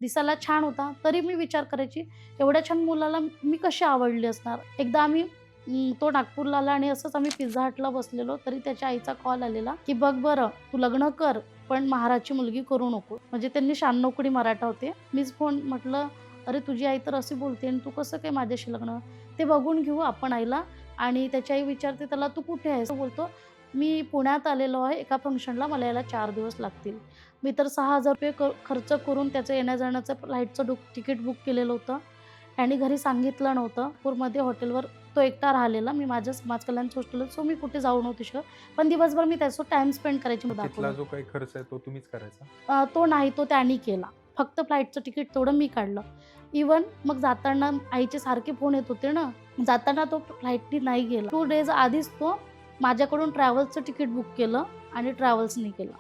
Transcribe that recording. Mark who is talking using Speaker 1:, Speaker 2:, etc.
Speaker 1: दिसायला छान होता, तरी मी विचार करायची एवढ्या छान मुलाला मी कशी आवडली असणार. एकदा आम्ही तो नागपूरला आला आणि असंच आम्ही पिझ्झा हटला बसलेलो, तरी त्याच्या आईचा कॉल आलेला, की "बघ बरं, तू लग्न कर, पण महाराजची मुलगी करू नको." म्हणजे त्यांनी 96 कुडी मराठा होते. मीच फोन म्हटलं, "अरे तुझी आई तर अशी बोलते आणि तू कसं काय माझ्याशी लग्न?" "ते बघून घेऊ आपण आईला." आणि त्याची आई विचारते त्याला, "तू कुठे आहेस?" तो बोलतो, "मी पुण्यात आलेलो आहे एका फंक्शनला, मला यायला 4 दिवस लागतील." मी तर ₹6000 खर्च करून त्याचं येण्या-जाण्याचं फ्लाईटचं तिकीट बुक केलेलं होतं. त्याने घरी सांगितलं नव्हतं. नागपूरमध्ये हॉटेलवर तो एकटा राहिलेला. मी माझ्या समाज कल्याणचं हॉस्टेल, सो मी कुठे जाऊ नव्हती शकत. पण दिवसभर मी त्याच्यासोबत टाईम स्पेंड करायची.
Speaker 2: मग तिथला
Speaker 1: दाखवलं.
Speaker 2: जो काही खर्च आहे तो तुम्हीच करायचा?
Speaker 1: तो नाही, तो त्यानी केला. फक्त फ्लाईटचं तिकीट तेवढं मी काढलं. इव्हन मग जाताना आईचे सारखे फोन येत होते ना, जाताना तो फ्लाईटनी नाही गेला. 2 डेज आधीच तो माझ्याकडून ट्रॅव्हल्सचं तिकीट बुक केलं आणि ट्रॅव्हल्सनी केलं.